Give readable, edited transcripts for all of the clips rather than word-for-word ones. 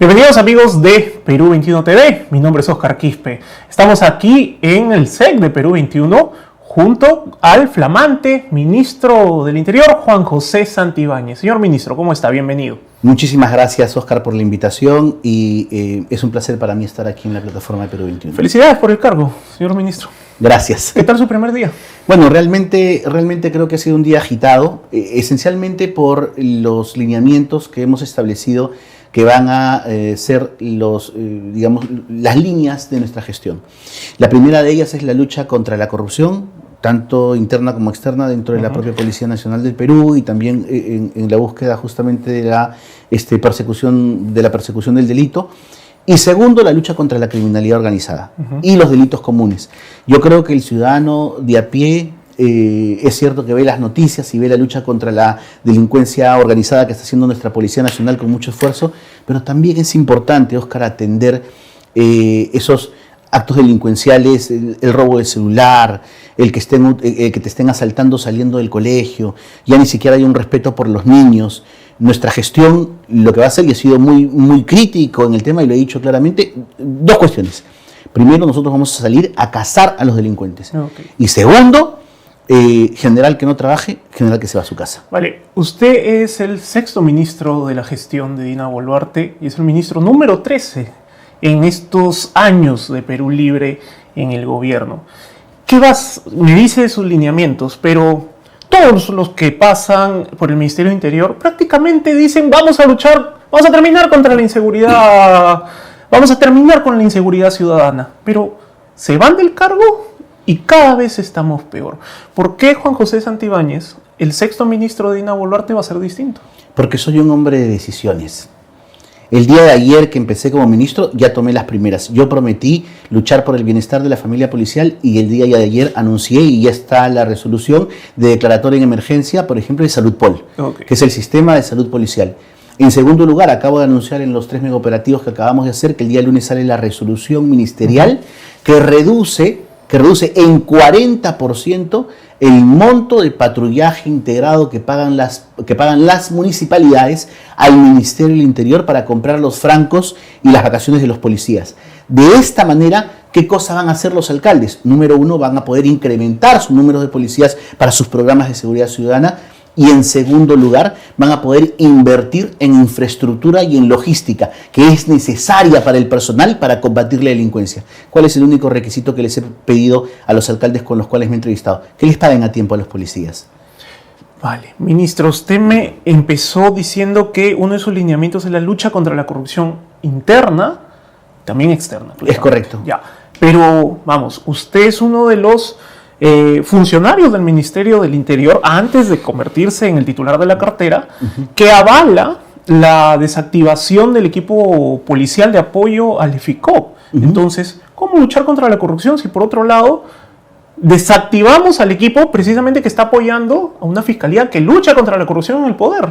Bienvenidos amigos de Perú 21 TV, mi nombre es Oscar Quispe. Estamos aquí en el SEC de Perú 21 junto al flamante ministro del Interior, Juan José Santibáñez. Señor ministro, ¿cómo está? Bienvenido. Muchísimas gracias, Oscar, por la invitación y es un placer para mí estar aquí en la plataforma de Perú 21. Felicidades por el cargo, señor ministro. Gracias. ¿Qué tal su primer día? Bueno, realmente creo que ha sido un día agitado, esencialmente por los lineamientos que hemos establecido que van a ser las líneas de nuestra gestión. La primera de ellas es la lucha contra la corrupción, tanto interna como externa dentro de la propia Policía Nacional del Perú y también en la búsqueda justamente de la persecución del delito. Y segundo, la lucha contra la criminalidad organizada y los delitos comunes. Yo creo que el ciudadano de a pie es cierto que ve las noticias y ve la lucha contra la delincuencia organizada que está haciendo nuestra Policía Nacional con mucho esfuerzo, pero también es importante, Óscar, atender esos actos delincuenciales, el robo de celular, que te estén asaltando saliendo del colegio, ya ni siquiera hay un respeto por los niños. Nuestra gestión lo que va a hacer, y he sido muy crítico en el tema y lo he dicho claramente, dos cuestiones. Primero, nosotros vamos a salir a cazar a los delincuentes. Okay. Y segundo, general que no trabaje, general que se va a su casa. Vale, usted es el sexto ministro de la gestión de Dina Boluarte y es el ministro número 13 en estos años de Perú Libre en el gobierno. Me dice sus lineamientos, pero todos los que pasan por el Ministerio de Interior prácticamente dicen vamos a luchar, vamos a terminar contra la inseguridad, vamos a terminar con la inseguridad ciudadana, pero se van del cargo y cada vez estamos peor. ¿Por qué Juan José Santibáñez, el sexto ministro de Dina Boluarte, va a ser distinto? Porque soy un hombre de decisiones. El día de ayer que empecé como ministro ya tomé las primeras. Yo prometí luchar por el bienestar de la familia policial y el día de ayer anuncié y ya está la resolución de declaratoria en emergencia, por ejemplo, de Saludpol, que es el sistema de salud policial. En segundo lugar, acabo de anunciar en los 3 megaoperativos que acabamos de hacer que el día lunes sale la resolución ministerial que reduce en 40% el monto de patrullaje integrado que pagan las municipalidades al Ministerio del Interior para comprar los francos y las vacaciones de los policías. De esta manera, ¿qué cosa van a hacer los alcaldes? Número uno, van a poder incrementar su número de policías para sus programas de seguridad ciudadana. Y en segundo lugar, van a poder invertir en infraestructura y en logística, que es necesaria para el personal para combatir la delincuencia. ¿Cuál es el único requisito que les he pedido a los alcaldes con los cuales me he entrevistado? Que les paguen a tiempo a los policías. Vale, ministro, usted me empezó diciendo que uno de sus lineamientos es la lucha contra la corrupción interna, también externa. Es correcto. Ya, pero vamos, usted es uno de los funcionarios del Ministerio del Interior antes de convertirse en el titular de la cartera, que avala la desactivación del equipo policial de apoyo al EFICOP. Entonces, ¿cómo luchar contra la corrupción si por otro lado desactivamos al equipo precisamente que está apoyando a una fiscalía que lucha contra la corrupción en el poder?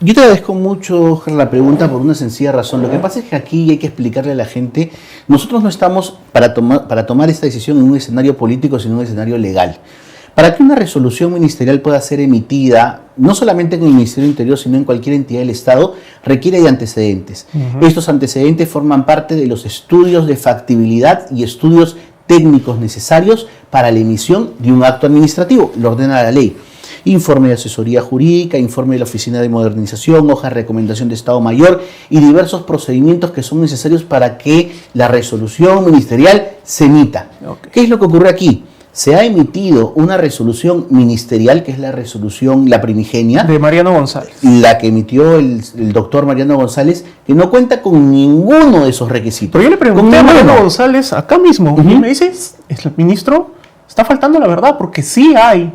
Yo te agradezco mucho la pregunta por una sencilla razón. Lo que pasa es que aquí hay que explicarle a la gente, nosotros no estamos para tomar esta decisión en un escenario político, sino en un escenario legal. Para que una resolución ministerial pueda ser emitida, no solamente en el Ministerio del Interior, sino en cualquier entidad del Estado, requiere de antecedentes. Estos antecedentes forman parte de los estudios de factibilidad y estudios técnicos necesarios para la emisión de un acto administrativo, lo ordena la ley. Informe de asesoría jurídica, informe de la Oficina de Modernización, hoja de recomendación de Estado Mayor y diversos procedimientos que son necesarios para que la resolución ministerial se emita. ¿Qué es lo que ocurre aquí? Se ha emitido una resolución ministerial, que es la primigenia. De Mariano González. La que emitió el doctor Mariano González, que no cuenta con ninguno de esos requisitos. Pero yo le pregunté a Mariano González acá mismo, y me dice, el ministro, está faltando la verdad, porque sí hay,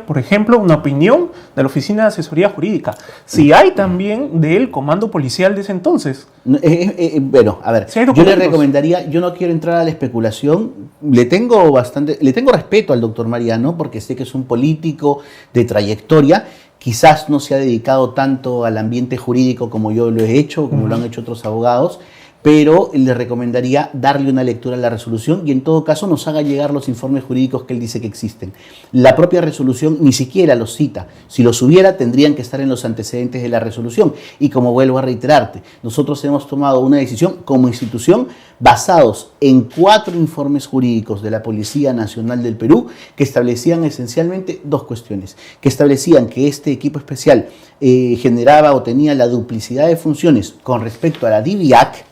por ejemplo, una opinión de la Oficina de Asesoría Jurídica. Sí hay también del Comando Policial de ese entonces. Bueno, a ver, yo le recomendaría, yo no quiero entrar a la especulación, le tengo respeto al doctor Mariano, porque sé que es un político de trayectoria, quizás no se ha dedicado tanto al ambiente jurídico como yo lo he hecho, como lo han hecho otros abogados, pero le recomendaría darle una lectura a la resolución y en todo caso nos haga llegar los informes jurídicos que él dice que existen. La propia resolución ni siquiera los cita. Si los hubiera, tendrían que estar en los antecedentes de la resolución. Y como vuelvo a reiterarte, nosotros hemos tomado una decisión como institución basados en 4 informes jurídicos de la Policía Nacional del Perú que establecían esencialmente 2 cuestiones. Que establecían que este equipo especial generaba o tenía la duplicidad de funciones con respecto a la DIVIAC,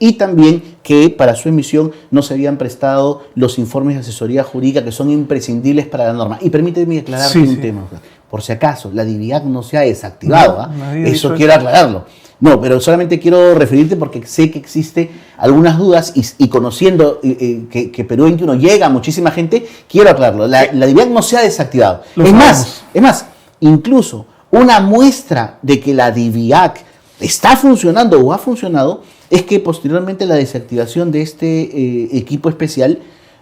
y también que para su emisión no se habían prestado los informes de asesoría jurídica que son imprescindibles para la norma. Y permíteme aclararte un tema. Por si acaso, la DIVIAC no se ha desactivado. No, eso quiero aclararlo. No, pero solamente quiero referirte porque sé que existe algunas dudas y conociendo que Perú 21 llega a muchísima gente, quiero aclararlo. La DIVIAC no se ha desactivado. Es más, incluso una muestra de que la DIVIAC está funcionando o ha funcionado es que posteriormente la desactivación de este equipo especial,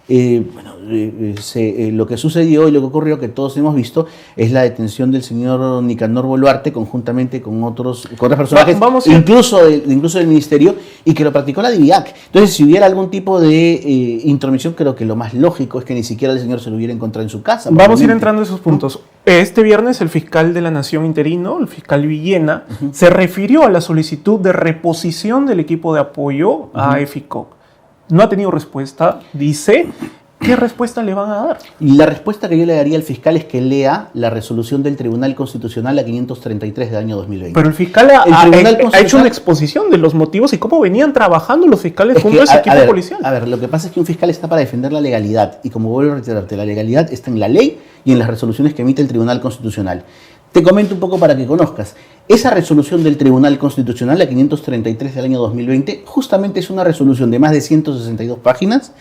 lo que sucedió y lo que ocurrió, que todos hemos visto, es la detención del señor Nicanor Boluarte conjuntamente con otros personajes, incluso del ministerio, y que lo practicó la DIVIAC. Entonces, si hubiera algún tipo de intromisión, creo que lo más lógico es que ni siquiera el señor se lo hubiera encontrado en su casa. Vamos a ir entrando a esos puntos. Este viernes el fiscal de la Nación interino, el fiscal Villena, se refirió a la solicitud de reposición del equipo de apoyo a EFICOC. No ha tenido respuesta, dice. ¿Qué respuesta le van a dar? Y la respuesta que yo le daría al fiscal es que lea la resolución del Tribunal Constitucional, la 533 del año 2020. Pero el fiscal ha hecho una exposición de los motivos y cómo venían trabajando los fiscales junto a ese equipo policial. A ver, lo que pasa es que un fiscal está para defender la legalidad. Y como vuelvo a reiterarte, la legalidad está en la ley y en las resoluciones que emite el Tribunal Constitucional. Te comento un poco para que conozcas. Esa resolución del Tribunal Constitucional, la 533 del año 2020, justamente es una resolución de más de 162 páginas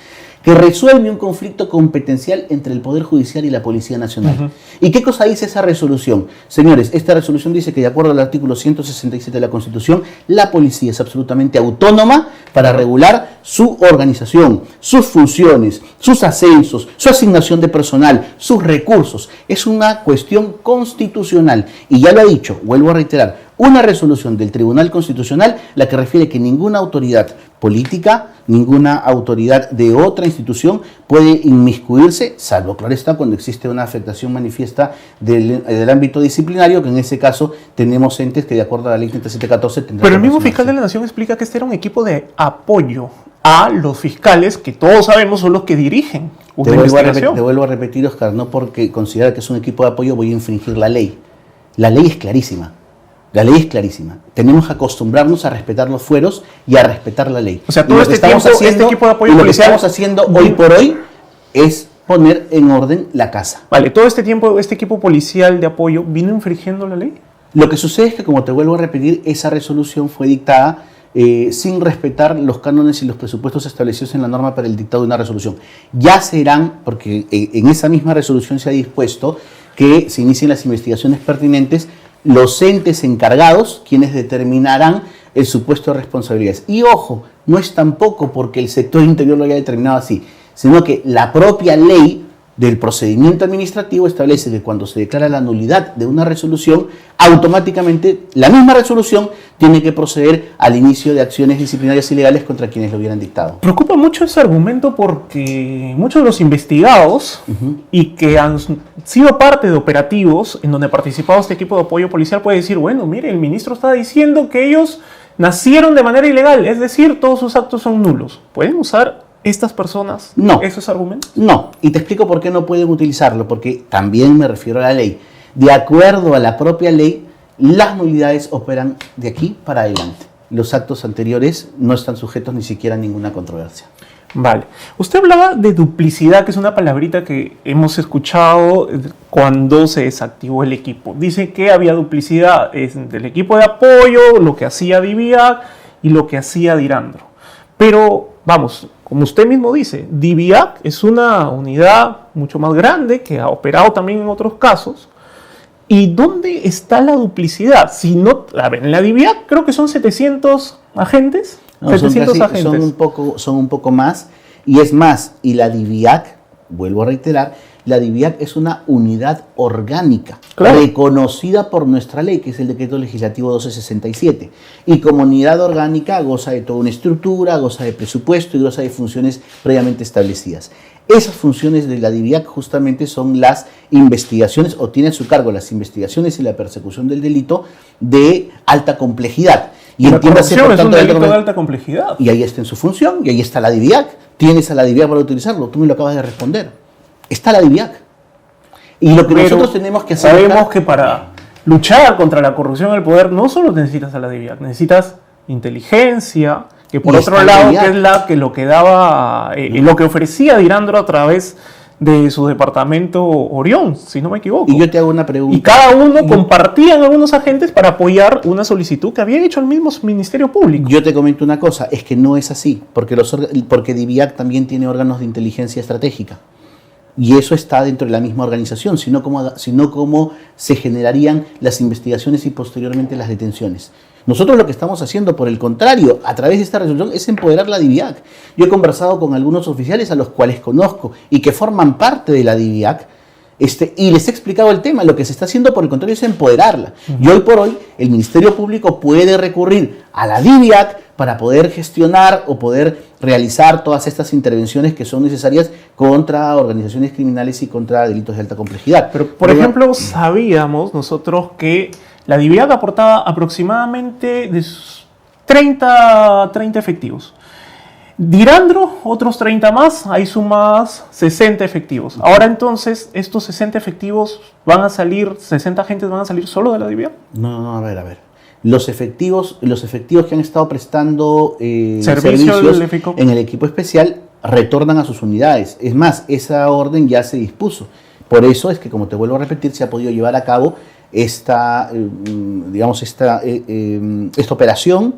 que resuelve un conflicto competencial entre el Poder Judicial y la Policía Nacional. ¿Y qué cosa dice esa resolución? Señores, esta resolución dice que de acuerdo al artículo 167 de la Constitución, la policía es absolutamente autónoma para regular su organización, sus funciones, sus ascensos, su asignación de personal, sus recursos. Es una cuestión constitucional. Y ya lo he dicho, vuelvo a reiterar, una resolución del Tribunal Constitucional la que refiere que ninguna autoridad política, ninguna autoridad de otra institución puede inmiscuirse, salvo, claro está, cuando existe una afectación manifiesta del ámbito disciplinario, que en ese caso tenemos entes que de acuerdo a la ley 3714 tendrán. Pero el mismo fiscal de la Nación explica que este era un equipo de apoyo a los fiscales que todos sabemos son los que dirigen una investigación. Te vuelvo a repetir, Oscar, no porque considerar que es un equipo de apoyo voy a infringir la ley. La ley es clarísima. La ley es clarísima. Tenemos que acostumbrarnos a respetar los fueros y a respetar la ley. O sea, todo este equipo de apoyo policial, lo que estamos haciendo hoy por hoy es poner en orden la casa. Vale, todo este tiempo este equipo policial de apoyo vino infringiendo la ley. Lo que sucede es que, como te vuelvo a repetir, esa resolución fue dictada sin respetar los cánones y los presupuestos establecidos en la norma para el dictado de una resolución. Ya serán, porque en esa misma resolución se ha dispuesto que se inicien las investigaciones pertinentes, los entes encargados quienes determinarán el supuesto de responsabilidades. Y ojo, no es tampoco porque el sector interior lo haya determinado así, sino que la propia ley del procedimiento administrativo establece que cuando se declara la nulidad de una resolución, automáticamente la misma resolución tiene que proceder al inicio de acciones disciplinarias ilegales contra quienes lo hubieran dictado. Preocupa mucho ese argumento porque muchos de los investigados y que han sido parte de operativos en donde ha participado este equipo de apoyo policial puede decir, bueno, mire, el ministro está diciendo que ellos nacieron de manera ilegal, es decir, todos sus actos son nulos. ¿Pueden usar estas personas esos argumentos? No, y te explico por qué no pueden utilizarlo, porque también me refiero a la ley. De acuerdo a la propia ley, las nulidades operan de aquí para adelante. Los actos anteriores no están sujetos ni siquiera a ninguna controversia. Vale. Usted hablaba de duplicidad, que es una palabrita que hemos escuchado cuando se desactivó el equipo. Dice que había duplicidad del equipo de apoyo, lo que hacía DIVIAC y lo que hacía Dirandro. Pero, vamos, como usted mismo dice, DIVIAC es una unidad mucho más grande que ha operado también en otros casos. ¿Y dónde está la duplicidad? Si no, a ver, en la DIVIAC creo que son 700 agentes. No, 700 agentes. Son un poco más. Y es más, y la DIVIAC, vuelvo a reiterar, la DIVIAC es una unidad orgánica, Claro. reconocida por nuestra ley, que es el Decreto Legislativo 1267. Y como unidad orgánica goza de toda una estructura, goza de presupuesto y goza de funciones previamente establecidas. Esas funciones de la DIVIAC justamente son las investigaciones, o tiene a su cargo las investigaciones y la persecución del delito de alta complejidad. Y la entiéndase, corrupción por es un tanto, delito de alta complejidad. y ahí está en su función, y ahí está la DIVIAC. Tienes a la DIVIAC para utilizarlo, tú me lo acabas de responder. Está la DIVIAC. Y lo que Pero nosotros tenemos que hacer... sabemos que para luchar contra la corrupción en el poder no solo necesitas a la DIVIAC, necesitas inteligencia, que por Y otro está la lado DIVIAC. que es lo que daba, lo que ofrecía Dirandro a través de su departamento Orión, si no me equivoco. Y yo te hago una pregunta. Y cada uno compartían algunos agentes para apoyar una solicitud que había hecho el mismo Ministerio Público. Yo te comento una cosa, es que no es así, porque, porque DIVIAC también tiene órganos de inteligencia estratégica. Y eso está dentro de la misma organización, sino cómo se generarían las investigaciones y posteriormente las detenciones. Nosotros lo que estamos haciendo, por el contrario, a través de esta resolución, es empoderar la DIVIAC. Yo he conversado con algunos oficiales a los cuales conozco y que forman parte de la DIVIAC, y les he explicado el tema. Lo que se está haciendo, por el contrario, es empoderarla. Y hoy por hoy, el Ministerio Público puede recurrir a la DIVIAC para poder gestionar o poder realizar todas estas intervenciones que son necesarias contra organizaciones criminales y contra delitos de alta complejidad. Pero, por ejemplo, sabíamos nosotros que la DIVIAC aportaba aproximadamente de 30 efectivos. Dirandro, otros 30 más, ahí sumas 60 efectivos. Ahora entonces, estos 60 efectivos van a salir, 60 agentes van a salir solo de la DIVIAC. No, a ver. Los efectivos que han estado prestando Servicio servicios en el equipo especial retornan a sus unidades. Es más, esa orden ya se dispuso. Por eso es que, como te vuelvo a repetir, se ha podido llevar a cabo esta operación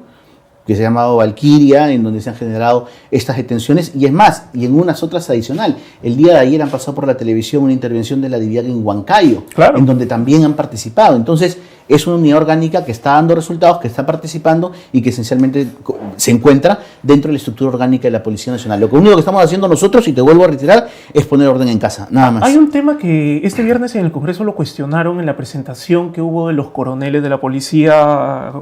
que se ha llamado Valquiria, en donde se han generado estas detenciones, y es más, y en unas otras adicional. El día de ayer han pasado por la televisión una intervención de la DIVIAC en Huancayo, claro, en donde también han participado. Entonces, es una unidad orgánica que está dando resultados, que está participando y que esencialmente se encuentra dentro de la estructura orgánica de la Policía Nacional. Lo único que estamos haciendo nosotros, y te vuelvo a reiterar, es poner orden en casa, nada más. Hay un tema que este viernes en el Congreso lo cuestionaron en la presentación que hubo de los coroneles de la policía,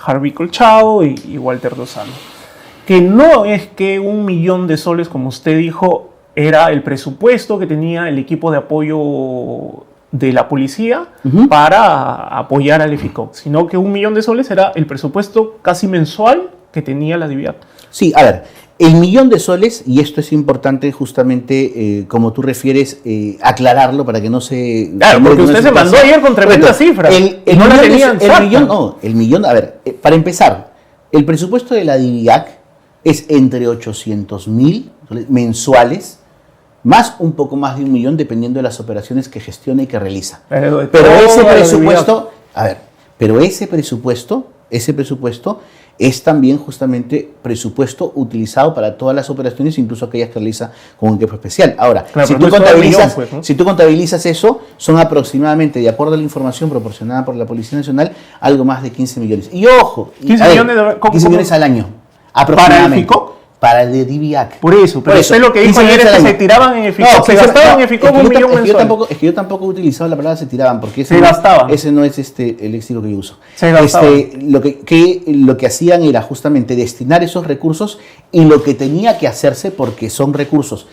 Harvey Colchado y Walter Lozano, que no es que 1 millón de soles, como usted dijo, era el presupuesto que tenía el equipo de apoyo de la policía para apoyar al EFICOC, sino que 1 millón de soles era el presupuesto casi mensual que tenía la DIVIAC. Sí, a ver, el 1 millón de soles, y esto es importante justamente, como tú refieres, aclararlo para que no se... Claro, porque usted se mandó ayer con tremenda cifra. No la tenían el millón, a ver, para empezar, el presupuesto de la DIVIAC es entre 800.000 mensuales, más un poco más de 1 millón, dependiendo de las operaciones que gestiona y que realiza. Pero ese presupuesto, ese presupuesto es también justamente presupuesto utilizado para todas las operaciones, incluso aquellas que realiza con un equipo especial. Ahora, claro, si tú contabilizas eso, son aproximadamente, de acuerdo a la información proporcionada por la Policía Nacional, algo más de 15 millones. Y ojo, 15 millones al año, aproximadamente. ¿Para el para el de DIVIAC. Por eso, pero usted lo que dijo ayer es que se tiraban en EFICOC. No, se gastaban en EFICOC 1 millón mensual. Es que yo tampoco he utilizado la palabra se tiraban, porque se gastaban. Ese no es el léxico que yo uso. Se gastaban. Lo que hacían era justamente destinar esos recursos, y lo que tenía que hacerse, porque son recursos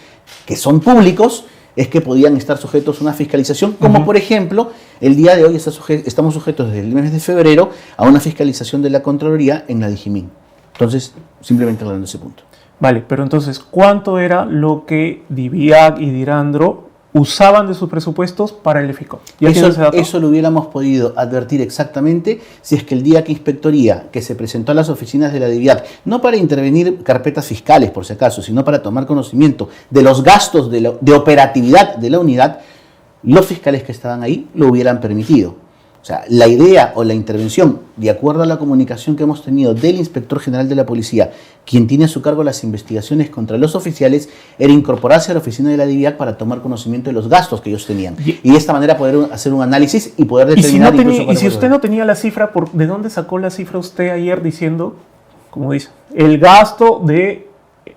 que son públicos, es que podían estar sujetos a una fiscalización, como por ejemplo, el día de hoy estamos sujetos desde el mes de febrero a una fiscalización de la Contraloría en la Digimin. Entonces, simplemente aclarando ese punto. Vale, pero entonces, ¿cuánto era lo que DIVIAC y Dirandro usaban de sus presupuestos para el EFICOC? Eso lo hubiéramos podido advertir exactamente si es que el día que Inspectoría, que se presentó a las oficinas de la DIVIAC, no para intervenir carpetas fiscales por si acaso, sino para tomar conocimiento de los gastos de operatividad de la unidad, los fiscales que estaban ahí lo hubieran permitido. O sea, la idea o la intervención, de acuerdo a la comunicación que hemos tenido del Inspector General de la Policía, quien tiene a su cargo las investigaciones contra los oficiales, era incorporarse a la oficina de la DIVIAC para tomar conocimiento de los gastos que ellos tenían. Y de esta manera poder hacer un análisis y poder determinar... Y si usted no tenía la cifra, ¿de dónde sacó la cifra usted ayer diciendo, como dice, el gasto de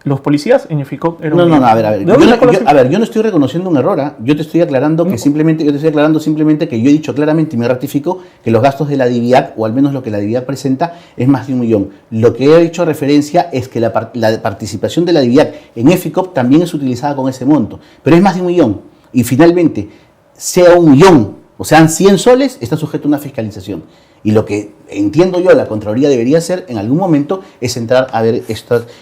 los policías en EFICOP eran... No, a ver. Yo no estoy reconociendo un error, ¿eh? Yo te estoy aclarando que simplemente que yo he dicho claramente y me ratifico que los gastos de la DIVIAC, o al menos lo que la DIVIAC presenta, es más de 1 millón. Lo que he hecho referencia es que la participación de la DIVIAC en EFICOP también es utilizada con ese monto, pero es más de 1 millón. Y finalmente, sea 1 millón o sean 100 soles, está sujeto a una fiscalización. Y lo que entiendo yo la Contraloría debería hacer en algún momento es entrar a ver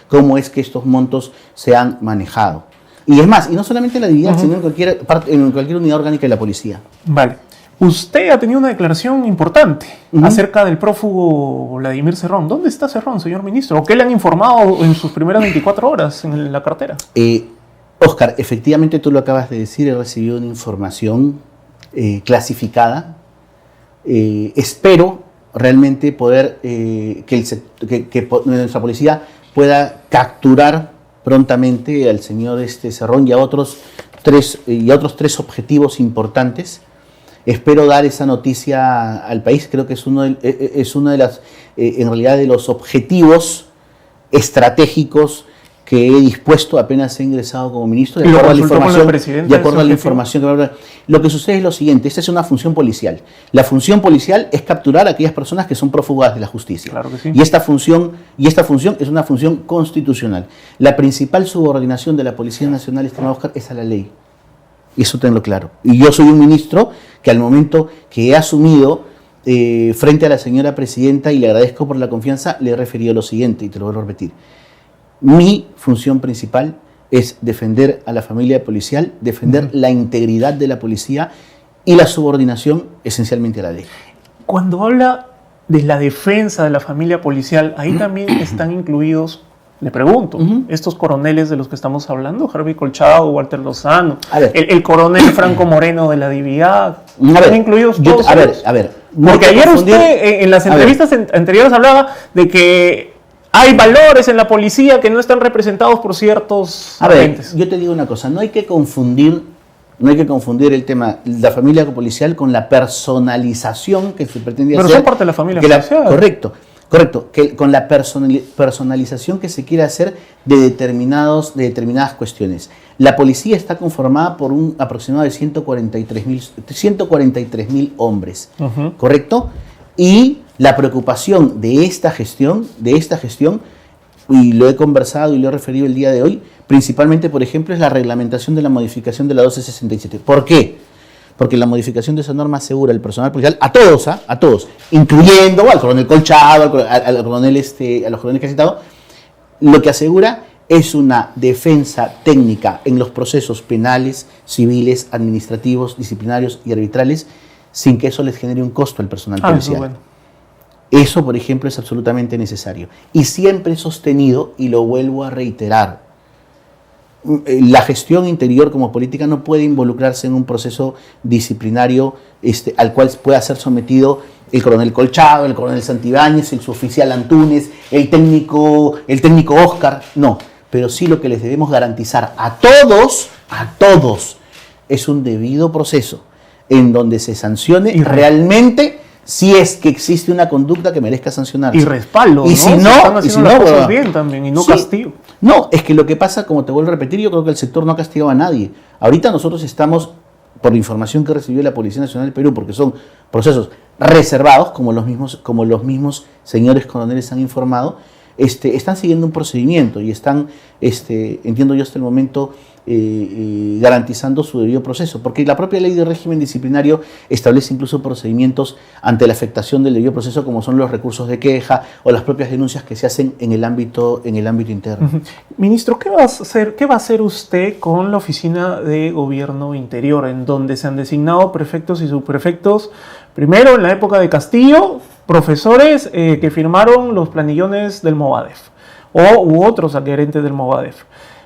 cómo es que estos montos se han manejado. Y es más, y no solamente en la DIVIAC, sino en cualquier unidad orgánica de la policía. Vale. Usted ha tenido una declaración importante acerca del prófugo Vladimir Cerrón. ¿Dónde está Cerrón, señor ministro? ¿O qué le han informado en sus primeras 24 horas en la cartera? Oscar, efectivamente tú lo acabas de decir, he recibido una información clasificada. Espero realmente poder que nuestra policía pueda capturar prontamente al señor Cerrón y a otros tres objetivos importantes. Espero dar esa noticia al país. Creo que es uno de las en realidad de los objetivos estratégicos que he dispuesto apenas he ingresado como ministro, de acuerdo a la información. Lo que sucede es lo siguiente: esta es una función policial. La función policial es capturar a aquellas personas que son prófugas de la justicia. Claro que sí. Y esta función es una función constitucional. La principal subordinación de la Policía Nacional, estimado Oscar, es a la ley. Y eso tenlo claro. Y yo soy un ministro que al momento que he asumido frente a la señora presidenta, y le agradezco por la confianza, le he referido lo siguiente, y te lo vuelvo a repetir. Mi función principal es defender a la familia policial, defender la integridad de la policía y la subordinación esencialmente a la ley. Cuando habla de la defensa de la familia policial, ahí también están incluidos, le pregunto, estos coroneles de los que estamos hablando, Harvey Colchado, Walter Lozano, el coronel Franco Moreno de la DIVIAC, ¿están incluidos todos? A ver. Porque ayer usted en las entrevistas anteriores hablaba de que hay valores en la policía que no están representados por ciertos agentes. Yo te digo una cosa, no hay que confundir el tema de la familia policial con la personalización que se pretende hacer. Pero son parte de la familia policial. Correcto, que con la personalización que se quiere hacer de determinadas cuestiones. La policía está conformada por un aproximado de 143.000 hombres, ¿correcto? Y la preocupación de esta gestión, y lo he conversado y lo he referido el día de hoy, principalmente, por ejemplo, es la reglamentación de la modificación de la 1267. ¿Por qué? Porque la modificación de esa norma asegura al personal policial, a todos, incluyendo al coronel Colchado, a los coroneles que he citado, lo que asegura es una defensa técnica en los procesos penales, civiles, administrativos, disciplinarios y arbitrales, sin que eso les genere un costo al personal policial. Bueno. Eso, por ejemplo, es absolutamente necesario. Y siempre he sostenido, y lo vuelvo a reiterar, la gestión interior como política no puede involucrarse en un proceso disciplinario al cual pueda ser sometido el coronel Colchado, el coronel Santibáñez, el suboficial Antúnez, el técnico Oscar. No, pero sí lo que les debemos garantizar a todos, es un debido proceso en donde se sancione realmente si es que existe una conducta que merezca sancionarse. Y respaldo, y si no, están haciendo las cosas bien también, y no castigo. No, es que lo que pasa, como te vuelvo a repetir, yo creo que el sector no ha castigado a nadie. Ahorita nosotros estamos, por la información que recibió la Policía Nacional del Perú, porque son procesos reservados, como los mismos señores coroneles han informado, están siguiendo un procedimiento y están, entiendo yo hasta el momento, garantizando su debido proceso, porque la propia ley de régimen disciplinario establece incluso procedimientos ante la afectación del debido proceso, como son los recursos de queja o las propias denuncias que se hacen en el ámbito interno. Ministro, ¿qué va a hacer usted con la Oficina de Gobierno Interior, en donde se han designado prefectos y subprefectos? Primero, en la época de Castillo, profesores que firmaron los planillones del Movadef u otros adherentes del Movadef.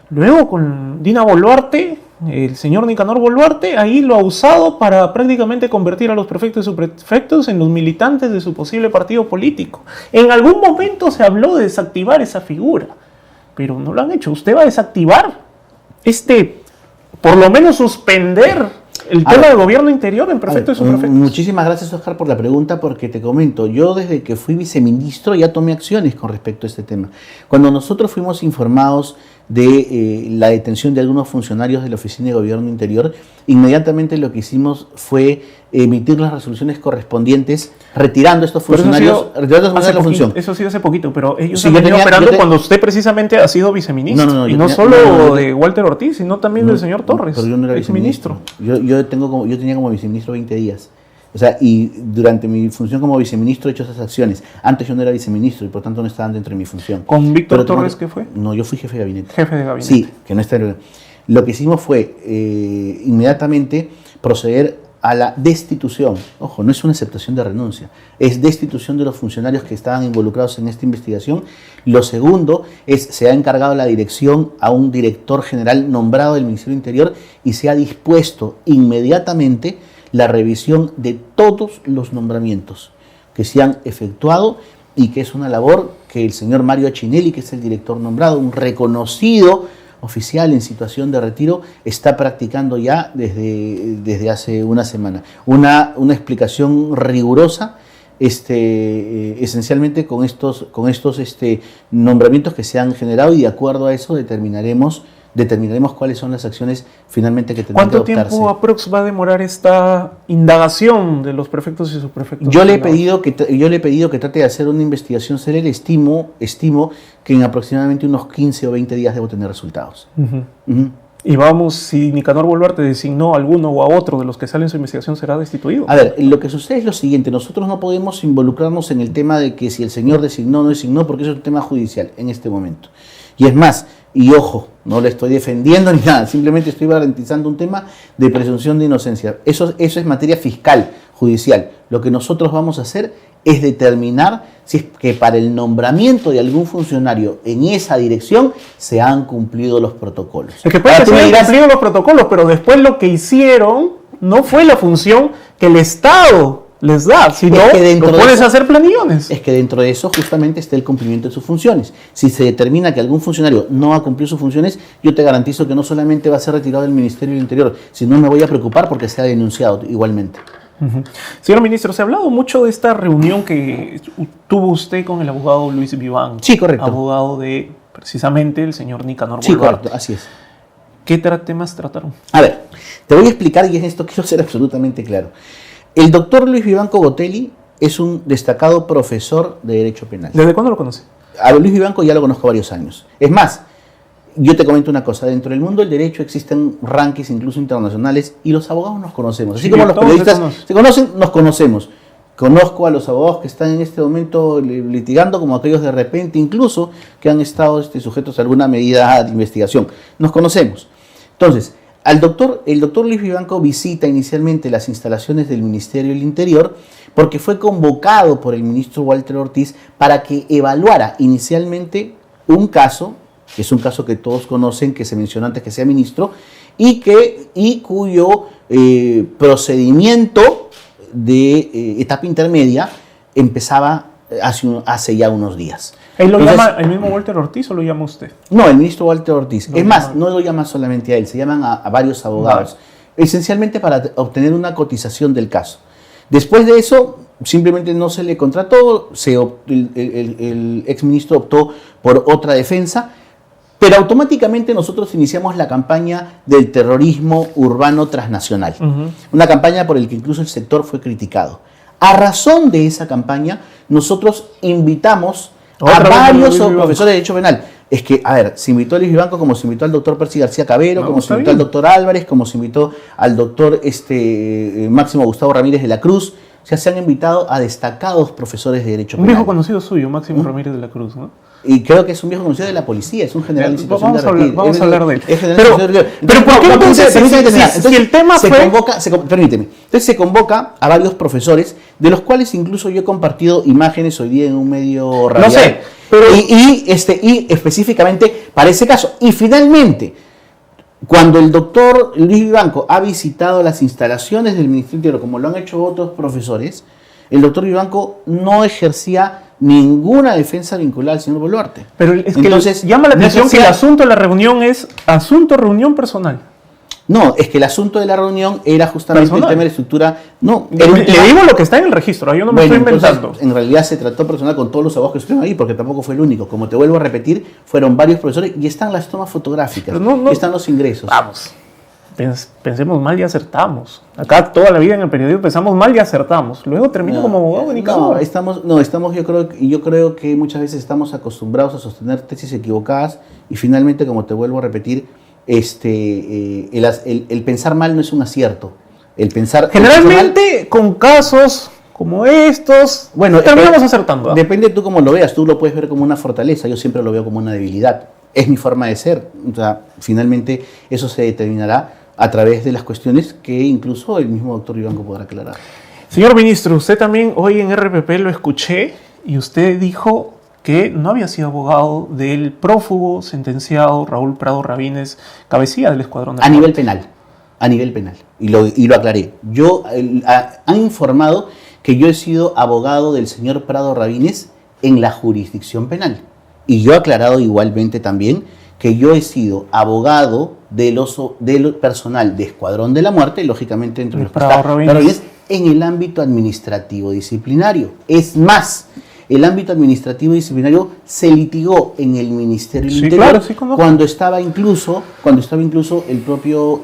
Luego, con Dina Boluarte, el señor Nicanor Boluarte, ahí lo ha usado para prácticamente convertir a los prefectos y subprefectos en los militantes de su posible partido político. En algún momento se habló de desactivar esa figura, pero no lo han hecho. ¿Usted va a desactivar por lo menos suspender el tema del gobierno interior en prefectos y subprefectos? Muchísimas gracias, Oscar, por la pregunta, porque te comento, yo desde que fui viceministro ya tomé acciones con respecto a este tema. Cuando nosotros fuimos informados de la detención de algunos funcionarios de la Oficina de Gobierno Interior, inmediatamente lo que hicimos fue emitir las resoluciones correspondientes retirando estos funcionarios, de la función. Eso ha sido hace poquito, pero ellos Sí, han yo venido tenía- operando yo te- cuando usted precisamente ha sido viceministro. No, y yo no tenía- solo de Walter Ortiz, sino también del señor Torres, Pero yo no era exministro. viceministro. Yo tenía como viceministro 20 días. O sea, y durante mi función como viceministro he hecho esas acciones. Antes yo no era viceministro y por tanto no estaban dentro de mi función. ¿Con Víctor Pero Torres qué fue? No, yo fui jefe de gabinete. Jefe de gabinete. Sí, que no está. Lo que hicimos fue inmediatamente proceder a la destitución. Ojo, no es una aceptación de renuncia, es destitución de los funcionarios que estaban involucrados en esta investigación. Lo segundo es, se ha encargado la dirección a un director general nombrado del Ministerio del Interior y se ha dispuesto inmediatamente la revisión de todos los nombramientos que se han efectuado y que es una labor que el señor Mario Achinelli, que es el director nombrado, un reconocido oficial en situación de retiro, está practicando ya desde hace una semana. Una explicación rigurosa, esencialmente con estos nombramientos que se han generado, y de acuerdo a eso determinaremos cuáles son las acciones finalmente que tendrán que ¿Cuánto adoptarse. tiempo aprox va a demorar esta indagación de los prefectos y subprefectos? Yo le he pedido que trate de hacer una investigación seria. Estimo que en aproximadamente unos 15 o 20 días debo tener resultados. Ujú. Y vamos, si Nicanor Boluarte designó a alguno o a otro de los que salen en su investigación, será destituido. A ver, lo que sucede es lo siguiente: nosotros no podemos involucrarnos en el tema de que si el señor designó o no designó, porque eso es un tema judicial en este momento. Y es más, y ojo, no le estoy defendiendo ni nada, simplemente estoy garantizando un tema de presunción de inocencia. Eso es materia fiscal, judicial. Lo que nosotros vamos a hacer es determinar si es que para el nombramiento de algún funcionario en esa dirección se han cumplido los protocolos. Es que puede que Ahora tú se me hayan dirás, cumplido los protocolos, pero después lo que hicieron no fue la función que el Estado les da, sino Es que dentro lo de puedes eso- hacer planillones. es que dentro de eso justamente está el cumplimiento de sus funciones. Si se determina que algún funcionario no va a cumplir sus funciones, yo te garantizo que no solamente va a ser retirado del Ministerio del Interior, sino me voy a preocupar porque sea denunciado igualmente. Señor ministro, se ha hablado mucho de esta reunión que tuvo usted con el abogado Luis Vivanco. Sí, correcto. Abogado de, precisamente, el señor Nicanor Sí, Boluarte. correcto, así es. ¿Qué temas trataron? A ver, te voy a explicar, y en esto quiero ser absolutamente claro. El doctor Luis Vivanco Gotelli es un destacado profesor de Derecho Penal. ¿Desde cuándo lo conoce? A Luis Vivanco ya lo conozco varios años. Es más, yo te comento una cosa: dentro del mundo del derecho existen rankings incluso internacionales y los abogados nos conocemos. Así Sí, como los todos periodistas se conocen. nos conocemos. Conozco a los abogados que están en este momento litigando, como aquellos de repente incluso que han estado sujetos a alguna medida de investigación. Nos conocemos. Entonces, el doctor Luis Vivanco visita inicialmente las instalaciones del Ministerio del Interior porque fue convocado por el ministro Walter Ortiz para que evaluara inicialmente un caso, que es un caso que todos conocen, que se mencionó antes que sea ministro, y cuyo procedimiento de etapa intermedia empezaba hace ya unos días. ¿Él lo Entonces, llama el mismo Walter Ortiz o lo llama usted? No, el ministro Walter Ortiz. Lo Es más, llaman. no lo llama solamente a él, se llaman a varios abogados, esencialmente para obtener una cotización del caso. Después de eso, simplemente no se le contrató, el exministro optó por otra defensa, pero automáticamente nosotros iniciamos la campaña del terrorismo urbano transnacional. Una campaña por la que incluso el sector fue criticado. A razón de esa campaña, nosotros invitamos a Otra vez varios Luis Vivanco. profesores de Derecho Penal. Es que, a ver, se invitó a Luis Vivanco como se invitó al doctor Percy García Cabero, No, como se está invitó al bien. doctor Álvarez, como se invitó al doctor Máximo Gustavo Ramírez de la Cruz. O sea, se han invitado a destacados profesores de Derecho Un Penal. viejo conocido suyo, Máximo Ramírez de la Cruz, ¿no? Y creo que es un viejo conocido de la policía, es un general en situación Vamos de a hablar- retiro. vamos a hablar de él. Es general Pero- en situación de retiro. pero ¿por qué No, entonces, permíteme si- terminar. si Entonces, el tema se fue- convoca, permíteme. Entonces se convoca a varios profesores, de los cuales incluso yo he compartido imágenes hoy día en un medio radial. No sé, pero- y específicamente para ese caso. Y finalmente, cuando el doctor Luis Vivanco ha visitado las instalaciones del Ministerio del Interior, como lo han hecho otros profesores, el doctor Vivanco no ejercía ninguna defensa vinculada al señor Boluarte. Pero es que Entonces, llama la no atención que ejercía- el asunto de la reunión es reunión personal. No, es que el asunto de la reunión era justamente Personal. el tema de la estructura. No, Le digo lo que está en el registro, yo no me bueno, estoy inventando. entonces, en realidad se trató personal con todos los abogados que estuvieron ahí, porque tampoco fue el único. Como te vuelvo a repetir, fueron varios profesores y están las tomas fotográficas, Pero no- están los ingresos. Vamos, pensemos mal y acertamos. Acá toda la vida en el periodismo pensamos mal y acertamos. Luego termino como abogado de Nicaragua. Yo creo que muchas veces estamos acostumbrados a sostener tesis equivocadas y finalmente, como te vuelvo a repetir, el pensar mal no es un acierto. Generalmente con casos como estos, terminamos acertando. ¿Ah? Depende tú cómo lo veas, tú lo puedes ver como una fortaleza, yo siempre lo veo como una debilidad. Es mi forma de ser. O sea, finalmente eso se determinará a través de las cuestiones que incluso el mismo doctor Vivanco podrá aclarar. Señor ministro, usted también hoy en RPP lo escuché y usted dijo que no había sido abogado del prófugo sentenciado Raúl Prado Rabines, cabecilla del Escuadrón de la A nivel Muerte. penal. A nivel penal. Y lo aclaré. Han informado que yo he sido abogado del señor Prado Rabines en la jurisdicción penal. Y yo he aclarado igualmente también que yo he sido abogado del personal de Escuadrón de la Muerte, lógicamente entre los que Prado está Rabines. Prado Rabines, en el ámbito administrativo disciplinario. Es más, el ámbito administrativo disciplinario se litigó en el Ministerio del Sí, Interior, claro, sí conozco. cuando estaba incluso el propio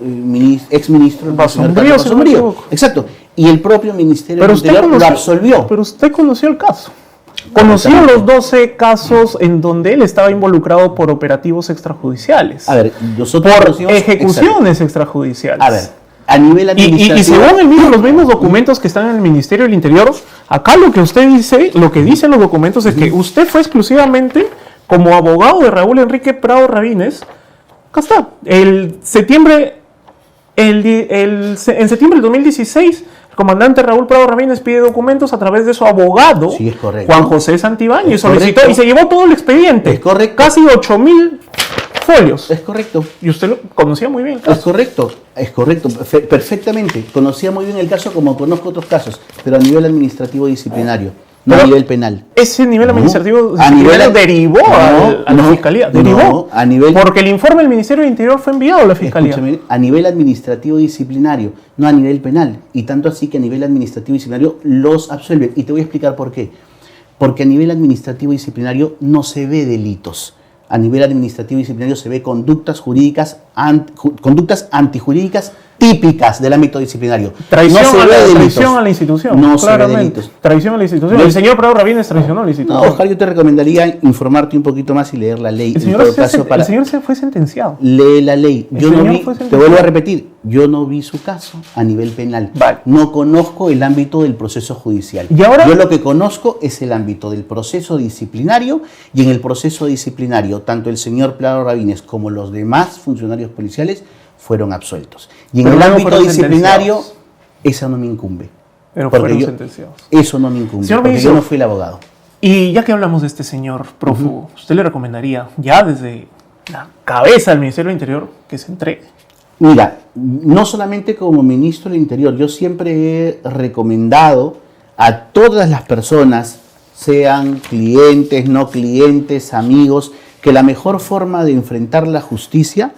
exministro Basombrío, si no me equivoco. Exacto. Y el propio Ministerio Pero del usted Interior lo conoció- absolvió. Pero usted conoció el caso. Conoció los 12 casos en donde él estaba involucrado por operativos extrajudiciales. A ver, nosotros por conocimos- ejecuciones extrajudiciales. A ver, a nivel Y administrativo. según los mismos documentos que están en el Ministerio del Interior, acá lo que usted dice, lo que dicen los documentos es que usted fue exclusivamente como abogado de Raúl Enrique Prado Rabines. Acá está. En septiembre del 2016, el comandante Raúl Prado Rabines pide documentos a través de su abogado, Sí, es correcto. Juan José Santibáñez, Es solicitó correcto. y se llevó todo el expediente. Es correcto. Casi 8.000 folios. Es correcto. Y usted lo conocía muy bien el Es caso. correcto, perfectamente. Conocía muy bien el caso como conozco otros casos, pero a nivel administrativo disciplinario, no a Pero nivel penal. Ese nivel No. administrativo A nivel- derivó a la no, fiscalía. no, Derivó. a nivel- Porque el informe del Ministerio del Interior fue enviado a la fiscalía. Escúchame, a nivel administrativo disciplinario, no a nivel penal. Y tanto así que a nivel administrativo disciplinario los absuelven. Y te voy a explicar por qué. Porque a nivel administrativo disciplinario no se ve delitos. A nivel administrativo disciplinario se ve conductas jurídicas, conductas antijurídicas típicas del ámbito disciplinario. Traición, no se a ve la, delitos. traición a la institución. No se ve claramente. delitos. Traición a la institución. No El es- señor Prado Rabines traicionó a la No, institución. Oscar, yo te recomendaría informarte un poquito más y leer la ley. el, En todo señor caso, el señor se fue sentenciado. Lee la ley. El Yo no señor vi, fue te sentenciado. vuelvo a repetir, yo no vi su caso a nivel penal. Vale. No conozco el ámbito del proceso judicial. Y ahora- Yo lo que conozco es el ámbito del proceso disciplinario, y en el proceso disciplinario, tanto el señor Prado Rabines como los demás funcionarios policiales fueron absueltos. Y en Pero el luego ámbito fueron disciplinario, sentenciados. eso no me incumbe. Pero Porque fueron yo- sentenciados. Eso no me incumbe, Señor porque ministro, yo no fui el abogado. Y ya que hablamos de este señor prófugo, ¿usted le recomendaría, ya desde la cabeza del Ministerio del Interior, que se entregue? Mira, no solamente como ministro del Interior, yo siempre he recomendado a todas las personas, sean clientes, no clientes, amigos, que la mejor forma de enfrentar la justicia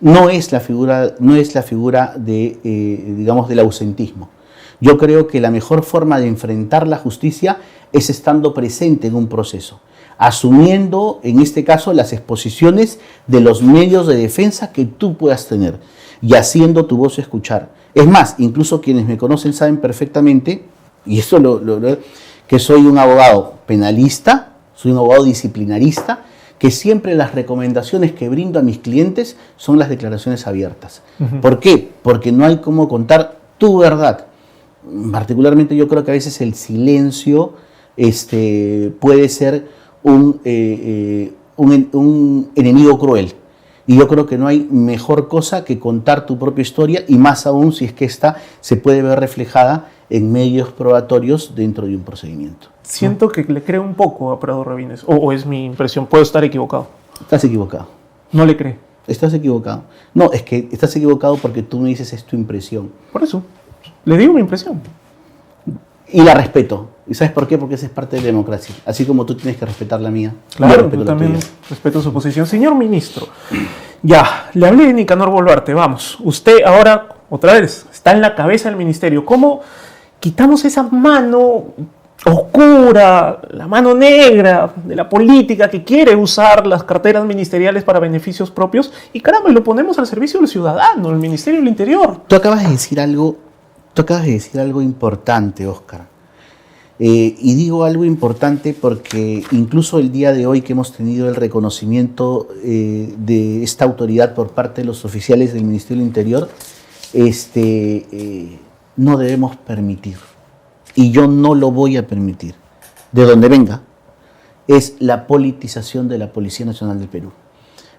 no es la figura de, digamos, del ausentismo. Yo creo que la mejor forma de enfrentar la justicia es estando presente en un proceso, asumiendo, en este caso, las exposiciones de los medios de defensa que tú puedas tener y haciendo tu voz escuchar. Es más, incluso quienes me conocen saben perfectamente, y esto que soy un abogado penalista, soy un abogado disciplinarista, que siempre las recomendaciones que brindo a mis clientes son las declaraciones abiertas. ¿Por qué? Porque no hay cómo contar tu verdad. Particularmente yo creo que a veces el silencio puede ser un enemigo cruel. Y yo creo que no hay mejor cosa que contar tu propia historia, y más aún si es que esta se puede ver reflejada en medios probatorios dentro de un procedimiento. Siento que le creo un poco a Prado Rabines, o es mi impresión, puedo estar equivocado. Estás equivocado. No le cree. Estás equivocado. No, es que estás equivocado porque tú me dices es tu impresión. Por eso, le digo mi impresión. Y la respeto. ¿Y sabes por qué? Porque esa es parte de la democracia. Así como tú tienes que respetar la mía. Claro, respeto yo la también tuya. respeto su posición. Señor ministro, Ya, le hablé de Nicanor Boluarte, vamos. Usted ahora, otra vez, está en la cabeza del ministerio. ¿Cómo quitamos esa mano oscura, la mano negra de la política que quiere usar las carteras ministeriales para beneficios propios y caramba, lo ponemos al servicio del ciudadano, el Ministerio del Interior? Tú acabas de decir algo importante, Óscar. Y digo algo importante porque incluso el día de hoy que hemos tenido el reconocimiento de esta autoridad por parte de los oficiales del Ministerio del Interior, no debemos permitir, y yo no lo voy a permitir, de donde venga, es la politización de la Policía Nacional del Perú.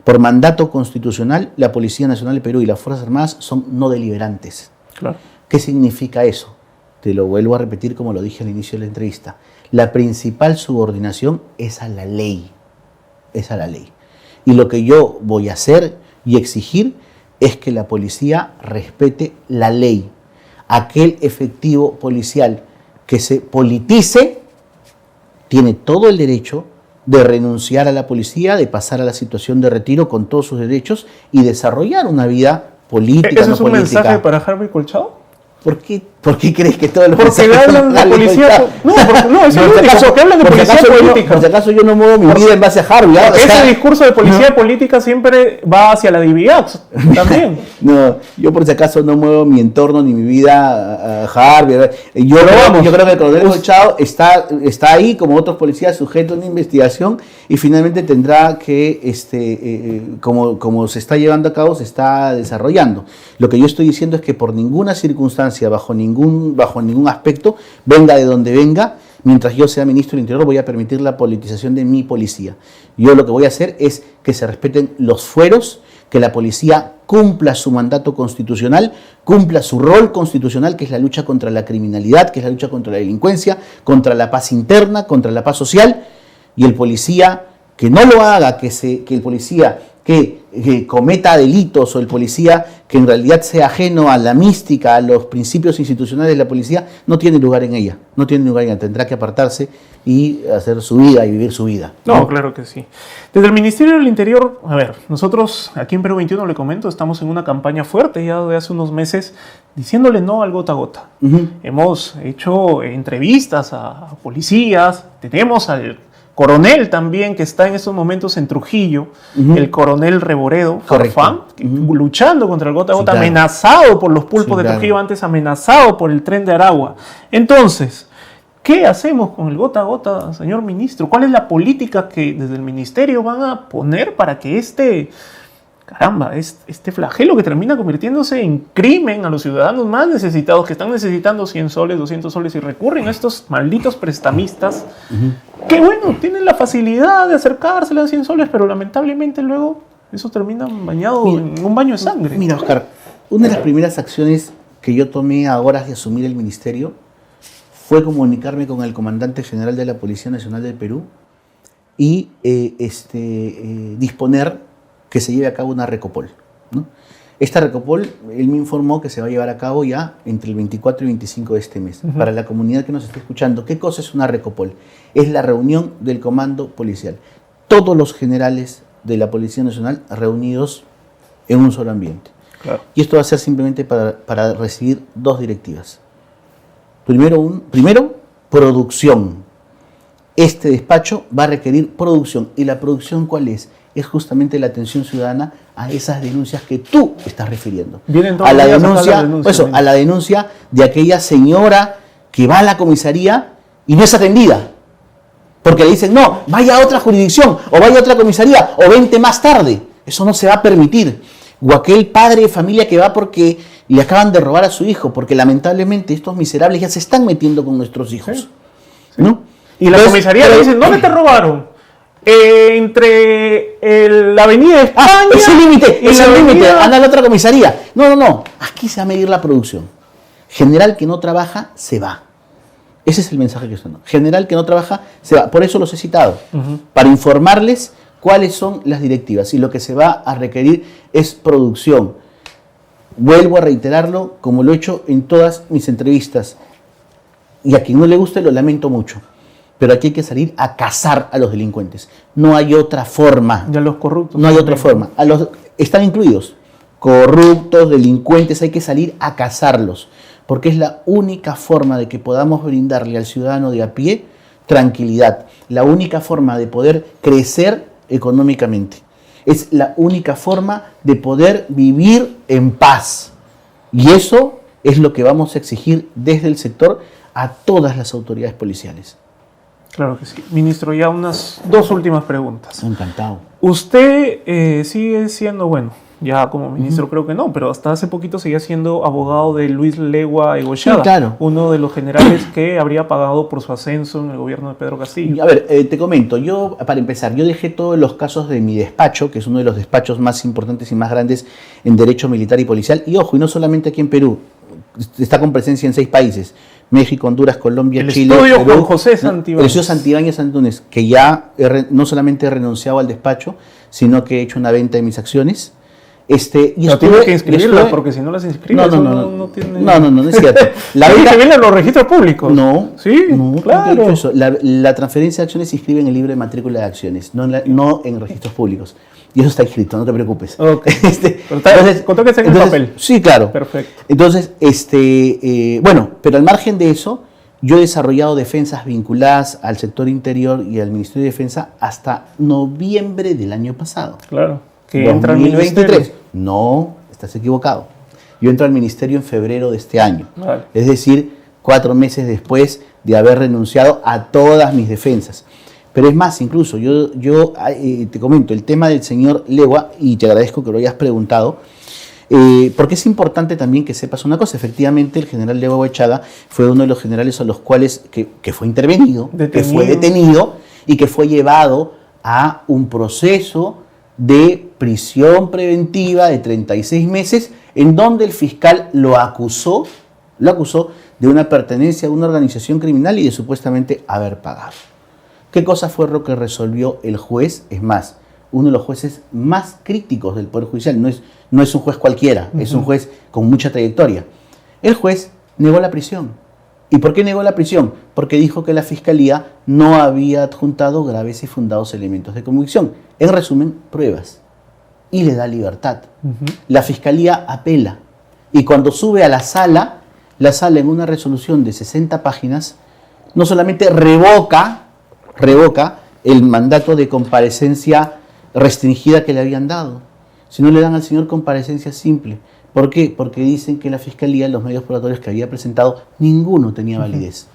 Por mandato constitucional, la Policía Nacional del Perú y las Fuerzas Armadas son no deliberantes. Claro. ¿Qué significa eso? Te lo vuelvo a repetir como lo dije al inicio de la entrevista. La principal subordinación es a la ley. Es a la ley. Y lo que yo voy a hacer y exigir es que la policía respete la ley. Aquel efectivo policial que se politice tiene todo el derecho de renunciar a la policía, de pasar a la situación de retiro con todos sus derechos y desarrollar una vida política. ¿Eso no es un política. mensaje para Harvey Colchado? ¿Por qué crees que todos los Porque mensajes hablan de son policía. No, es el único, porque hablan de policía política. Por si acaso yo no muevo mi vida en base a Harvey. Porque ese discurso de policía política siempre va hacia la DIVIAX también. No, yo por si acaso no muevo mi entorno ni mi vida a Harvey. Yo creo que el coronel Colchado está ahí como otros policías sujeto a una investigación y finalmente tendrá que, como se está llevando a cabo, se está desarrollando. Lo que yo estoy diciendo es que por ninguna circunstancia, bajo ningún aspecto, venga de donde venga, mientras yo sea ministro del Interior, voy a permitir la politización de mi policía. Yo lo que voy a hacer es que se respeten los fueros, que la policía cumpla su mandato constitucional, cumpla su rol constitucional, que es la lucha contra la criminalidad, que es la lucha contra la delincuencia, contra la paz interna, contra la paz social, y el policía que no lo haga, que el policía que cometa delitos o el policía que en realidad sea ajeno a la mística, a los principios institucionales de la policía, no tiene lugar en ella, tendrá que apartarse y hacer su vida y vivir su vida. No, claro que sí. Desde el Ministerio del Interior, a ver, nosotros aquí en Perú 21, le comento, estamos en una campaña fuerte ya de hace unos meses diciéndole no al gota a gota. Hemos hecho entrevistas a policías, tenemos al coronel también que está en estos momentos en Trujillo, el coronel Reboredo, Farfán, luchando contra el gota a gota, claro. Amenazado por los pulpos de Trujillo, antes amenazado por el tren de Aragua. Entonces, ¿qué hacemos con el gota a gota, señor ministro? ¿Cuál es la política que desde el ministerio van a poner para que este flagelo que termina convirtiéndose en crimen a los ciudadanos más necesitados, que están necesitando 100 soles, 200 soles y recurren a estos malditos prestamistas, que bueno, tienen la facilidad de acercarse a las 100 soles, pero lamentablemente luego eso termina bañado en un baño de sangre? Mira, Óscar, una de las primeras acciones que yo tomé a horas de asumir el ministerio fue comunicarme con el comandante general de la Policía Nacional del Perú y disponer que se lleve a cabo una Recopol, ¿no? Esta Recopol, él me informó que se va a llevar a cabo ya entre el 24 y 25 de este mes. Para la comunidad que nos está escuchando, ¿qué cosa es una Recopol? Es la reunión del comando policial. Todos los generales de la Policía Nacional reunidos en un solo ambiente. Claro. Y esto va a ser simplemente para recibir dos directivas. Primero, producción. Este despacho va a requerir producción. ¿Y la producción cuál es? Es justamente la atención ciudadana a esas denuncias que tú estás refiriendo. A la denuncia de aquella señora que va a la comisaría y no es atendida. Porque le dicen, no, vaya a otra jurisdicción, o vaya a otra comisaría, o vente más tarde. Eso no se va a permitir. O aquel padre de familia que va porque le acaban de robar a su hijo, porque lamentablemente estos miserables ya se están metiendo con nuestros hijos. Sí. ¿No? Y la comisaría le dicen, ¿dónde te robaron? Entre la avenida España... ese límite, anda a la otra comisaría. No, aquí se va a medir la producción. General que no trabaja, se va. Ese es el mensaje que estoy dando. General que no trabaja, se va. Por eso los he citado, para informarles cuáles son las directivas. Y lo que se va a requerir es producción. Vuelvo a reiterarlo, como lo he hecho en todas mis entrevistas. Y a quien no le guste, lo lamento mucho. pero aquí hay que salir a cazar a los delincuentes. No hay otra forma. Y a los corruptos. No hay otra forma. Están incluidos. Corruptos, delincuentes, hay que salir a cazarlos, porque es la única forma de que podamos brindarle al ciudadano de a pie tranquilidad, la única forma de poder crecer económicamente, es la única forma de poder vivir en paz. Y eso es lo que vamos a exigir desde el sector a todas las autoridades policiales. Claro que sí. Ministro, ya unas 2 últimas preguntas. Encantado. Usted sigue siendo, bueno, ya como ministro creo que no, pero hasta hace poquito seguía siendo abogado de Luis Legua Egochada, Sí, claro. uno de los generales que habría pagado por su ascenso en el gobierno de Pedro Castillo. A ver, te comento, yo para empezar, yo dejé todos los casos de mi despacho, que es uno de los despachos más importantes y más grandes en derecho militar y policial, y ojo, y no solamente aquí en Perú, está con presencia en 6 países, México, Honduras, Colombia, El Chile, estudio Perú, Juan José ¿no? Santibáñez. El estudio Santibáñez Antúnez, que ya no solamente he renunciado al despacho, sino que he hecho una venta de mis acciones. Y no tiene que inscribirlas, porque si no las inscribe, no tiene... no es cierto. La venta inscribirla en los registros públicos. No, sí, no, claro. eso. La transferencia de acciones se inscribe en el libro de matrícula de acciones, no en registros públicos. Y eso está escrito, no te preocupes. Okay. Contó que está en el papel. Sí, claro. Perfecto. Entonces, bueno, pero al margen de eso, yo he desarrollado defensas vinculadas al sector interior y al Ministerio de Defensa hasta noviembre del año pasado. Claro. Que entra al 2023. No, estás equivocado. Yo entro al ministerio en febrero de este año. Vale. Es decir, 4 meses después de haber renunciado a todas mis defensas. Pero es más, incluso, yo te comento el tema del señor Legua, y te agradezco que lo hayas preguntado, porque es importante también que sepas una cosa. Efectivamente, el general Legua Egochada fue uno de los generales a los cuales que fue intervenido, que fue detenido y que fue llevado a un proceso de prisión preventiva de 36 meses, en donde el fiscal lo acusó de una pertenencia a una organización criminal y de supuestamente haber pagado. ¿Qué cosa fue lo que resolvió el juez? Es más, uno de los jueces más críticos del Poder Judicial, no es un juez cualquiera, es un juez con mucha trayectoria. El juez negó la prisión. ¿Y por qué negó la prisión? Porque dijo que la Fiscalía no había adjuntado graves y fundados elementos de convicción. En resumen, pruebas. Y le da libertad. La Fiscalía apela. Y cuando sube a la sala en una resolución de 60 páginas, no solamente revoca el mandato de comparecencia restringida que le habían dado, sino le dan al señor comparecencia simple. ¿Por qué? Porque dicen que la Fiscalía, los medios probatorios que había presentado, ninguno tenía validez.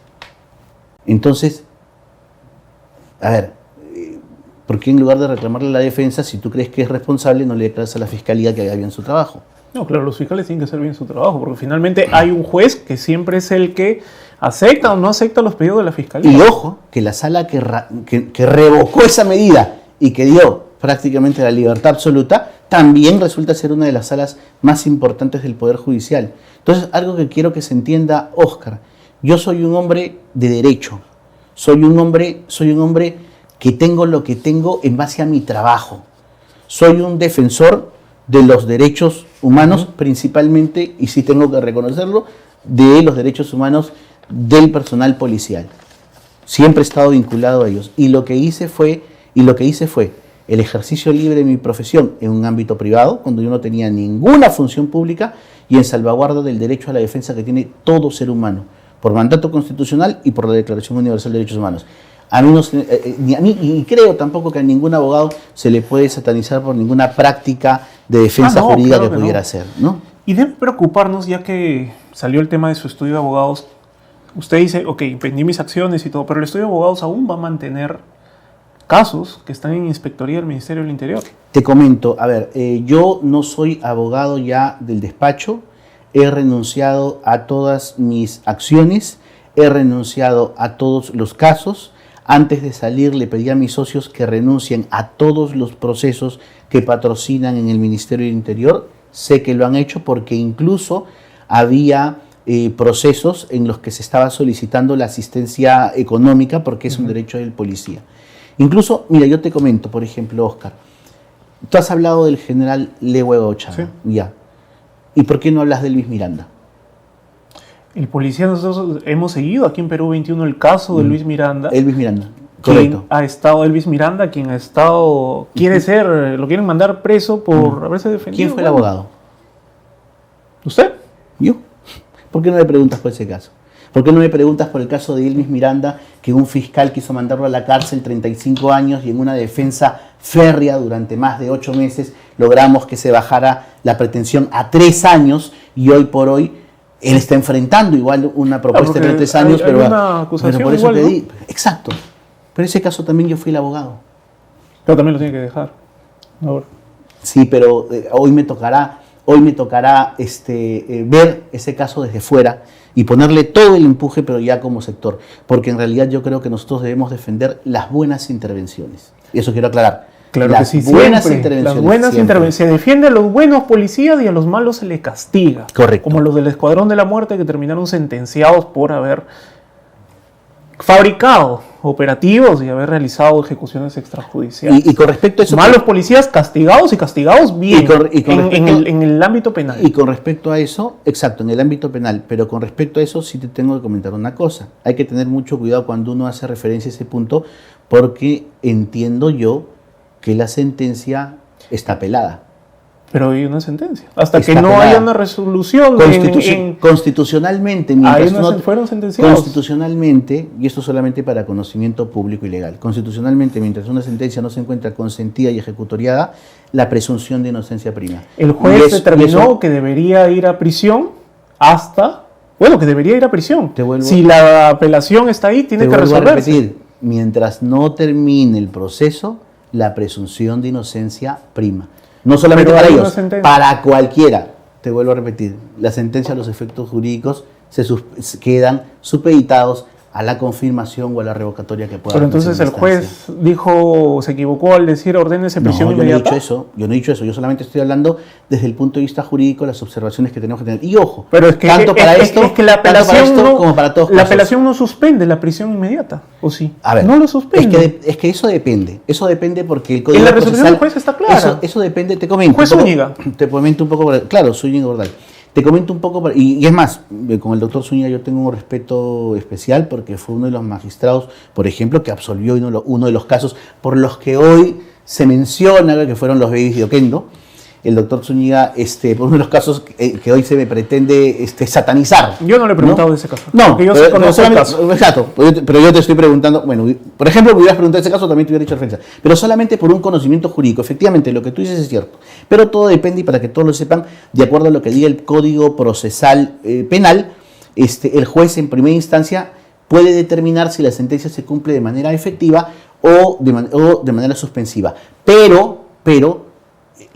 Entonces, a ver, ¿por qué en lugar de reclamarle a la defensa, si tú crees que es responsable, no le declaras a la Fiscalía que haga bien su trabajo? No, claro, los fiscales tienen que hacer bien su trabajo, porque finalmente hay un juez que siempre es el que acepta o no acepta los pedidos de la Fiscalía. Y ojo, que la sala que revocó esa medida y que dio prácticamente la libertad absoluta, también resulta ser una de las salas más importantes del Poder Judicial. Entonces, algo que quiero que se entienda, Óscar, yo soy un hombre de derecho, soy un hombre que tengo lo que tengo en base a mi trabajo, soy un defensor de los derechos humanos, principalmente, y sí tengo que reconocerlo, de los derechos humanos del personal policial. Siempre he estado vinculado a ellos, y lo que hice fue el ejercicio libre de mi profesión en un ámbito privado, cuando yo no tenía ninguna función pública, y en salvaguarda del derecho a la defensa que tiene todo ser humano, por mandato constitucional y por la Declaración Universal de Derechos Humanos. A mí ni a mí, y creo tampoco que a ningún abogado se le puede satanizar por ninguna práctica de defensa jurídica que pudiera hacer, ¿no? Y debe preocuparnos, ya que salió el tema de su estudio de abogados. Usted dice, ok, vendí mis acciones y todo, pero el estudio de abogados aún va a mantener casos que están en inspectoría del Ministerio del Interior. Te comento, a ver, yo no soy abogado ya del despacho, he renunciado a todas mis acciones, he renunciado a todos los casos. Antes de salir le pedí a mis socios que renuncien a todos los procesos que patrocinan en el Ministerio del Interior. Sé que lo han hecho porque incluso había procesos en los que se estaba solicitando la asistencia económica porque es un derecho del policía. Incluso, mira, yo te comento, por ejemplo, Óscar, tú has hablado del general Legua Egochada, sí. Ya. ¿Y por qué no hablas de Luis Miranda? El policía, nosotros hemos seguido aquí en Perú 21 el caso de Luis Miranda. Elvis Miranda, quien correcto. ha estado, Elvis Miranda, quien ha estado, lo quieren mandar preso por haberse defendido. ¿Quién fue el abogado? ¿Usted? Yo. ¿Por qué no me preguntas por ese caso? ¿Por qué no me preguntas por el caso de Elvis Miranda, que un fiscal quiso mandarlo a la cárcel 35 años y en una defensa férrea durante más de 8 meses logramos que se bajara la pretensión a 3 años y hoy por hoy él está enfrentando igual una propuesta de 3 años, hay una acusación pero por eso igual, te di. Exacto. Pero en ese caso también yo fui el abogado. Pero también lo tiene que dejar. Ahora. Sí, pero hoy me tocará ver ese caso desde fuera y ponerle todo el empuje, pero ya como sector, porque en realidad yo creo que nosotros debemos defender las buenas intervenciones. Y eso quiero aclarar. Claro las que sí, buenas siempre, intervenciones. las buenas siempre. intervenciones. Se defiende a los buenos policías y a los malos se les castiga. Correcto. Como los del Escuadrón de la Muerte que terminaron sentenciados por haber fabricado operativos y haber realizado ejecuciones extrajudiciales. Y con respecto a eso... Malos policías castigados y castigados bien en el ámbito penal. Y con respecto a eso, exacto, en el ámbito penal, pero con respecto a eso sí te tengo que comentar una cosa. Hay que tener mucho cuidado cuando uno hace referencia a ese punto, porque entiendo yo que la sentencia está apelada. Pero hay una sentencia. Hasta Está que no apelada. haya una resolución constitucionalmente, ahí mientras no fueron sentenciados. Constitucionalmente, y esto solamente para conocimiento público y legal, constitucionalmente, mientras una sentencia no se encuentra consentida y ejecutoriada, la presunción de inocencia prima. El juez determinó que debería ir a prisión que debería ir a prisión. Si la apelación está ahí, tiene que resolverse. Repetir, mientras no termine el proceso, la presunción de inocencia prima. No solamente para ellos, para cualquiera. Te vuelvo a repetir, la sentencia, los efectos jurídicos quedan supeditados a la confirmación o a la revocatoria que pueda. Pero entonces el juez se equivocó al decir ordénese prisión inmediata. Yo no he dicho eso, yo solamente estoy hablando desde el punto de vista jurídico, las observaciones que tenemos que tener. Y ojo, pero es que, tanto para esto como para todos. La apelación no suspende la prisión inmediata, ¿o sí? A ver, no lo suspende. Es que eso depende porque el código en la resolución del juez está clara. Eso depende, te comento. Juez Zúñiga. Te comento un poco, claro, Zúñiga Gordal. Te comento un poco, y es más, con el doctor Zúñiga yo tengo un respeto especial porque fue uno de los magistrados, por ejemplo, que absolvió uno de los casos por los que hoy se menciona que fueron los babies de Oquendo. El doctor Zúñiga, por uno de los casos que hoy se me pretende satanizar. Yo no le he preguntado de ese caso. No, porque yo conozco el caso. Exacto, pero yo te estoy preguntando, bueno, por ejemplo, me hubieras preguntado ese caso, también te hubiera dicho referencia, pero solamente por un conocimiento jurídico. Efectivamente, lo que tú dices es cierto, pero todo depende, y para que todos lo sepan, de acuerdo a lo que diga el Código Procesal Penal, el juez en primera instancia puede determinar si la sentencia se cumple de manera efectiva o de manera suspensiva, pero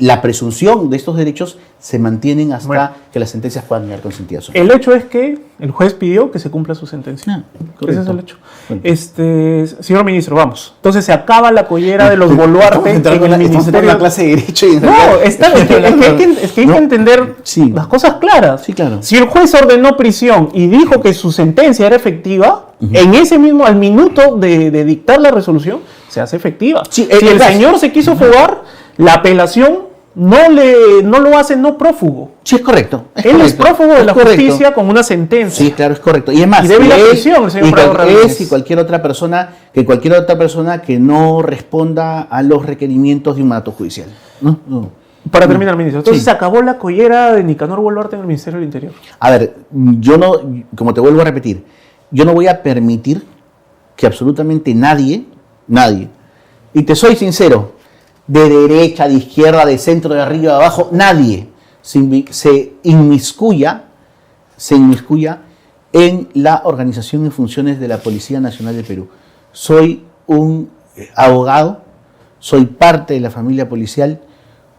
la presunción de estos derechos se mantienen hasta que las sentencias puedan quedar consentidas. El hecho es que el juez pidió que se cumpla su sentencia. Ese es el hecho. Señor ministro, vamos. Entonces se acaba la collera de los Boluarte en el ministerio. La clase de derecho y es que hay que entender las cosas claras. Sí, claro. Si el juez ordenó prisión y dijo que su sentencia era efectiva, en ese mismo, al minuto de dictar la resolución, se hace efectiva. Sí, si el señor se quiso fugar, la apelación no lo hace no prófugo. Sí, es correcto. Él es prófugo de la justicia con una sentencia. Sí, claro, es correcto. Y es más, debe ir a prisión, el señor Prado Ramírez. Y cualquier otra persona que no responda a los requerimientos de un mandato judicial. No. Para terminar, ministro, entonces se acabó la collera de Nicanor Boluarte en el Ministerio del Interior. A ver, como te vuelvo a repetir, yo no voy a permitir que absolutamente nadie, y te soy sincero, de derecha, de izquierda, de centro, de arriba, de abajo, nadie se inmiscuya en la organización y funciones de la Policía Nacional de Perú. Soy un abogado, soy parte de la familia policial,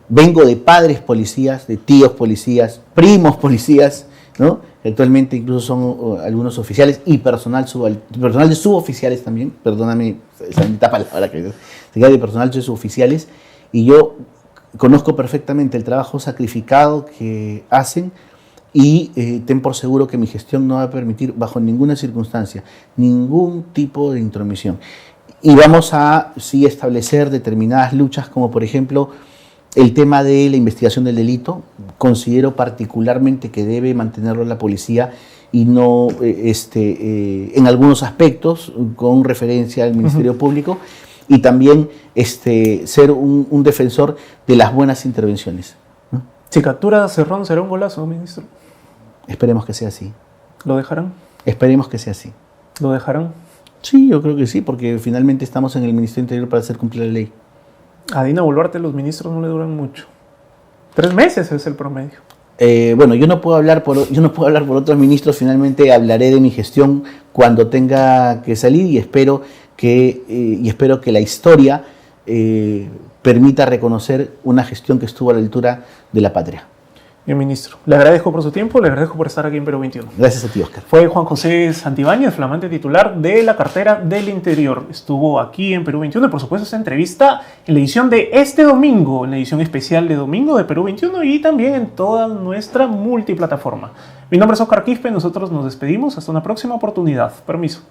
vengo de padres policías, de tíos policías, primos policías, ¿no? Actualmente incluso son algunos oficiales y personal de suboficiales también, perdóname esa bonita palabra que de personal de suboficiales, y yo conozco perfectamente el trabajo sacrificado que hacen y ten por seguro que mi gestión no va a permitir bajo ninguna circunstancia ningún tipo de intromisión. Y vamos a sí establecer determinadas luchas, como por ejemplo el tema de la investigación del delito. Considero particularmente que debe mantenerlo la policía y no en algunos aspectos con referencia al Ministerio Público, y también ser un defensor de las buenas intervenciones, ¿no? Si captura a Cerrón, ¿será un golazo, ministro? Esperemos que sea así. ¿Lo dejarán? Esperemos que sea así. ¿Lo dejarán? Sí, yo creo que sí, porque finalmente estamos en el Ministerio Interior para hacer cumplir la ley. A Dina Boluarte los ministros no le duran mucho. 3 meses es el promedio. Bueno, yo no puedo hablar por otros ministros. Finalmente hablaré de mi gestión cuando tenga que salir, y espero que la historia permita reconocer una gestión que estuvo a la altura de la patria. Bien, ministro. Le agradezco por su tiempo, le agradezco por estar aquí en Perú 21. Gracias a ti, Oscar. Fue Juan José Santibáñez, flamante titular de la cartera del Interior. Estuvo aquí en Perú 21 y por supuesto esta entrevista en la edición de este domingo, en la edición especial de domingo de Perú 21 y también en toda nuestra multiplataforma. Mi nombre es Oscar Quispe, nosotros nos despedimos hasta una próxima oportunidad. Permiso.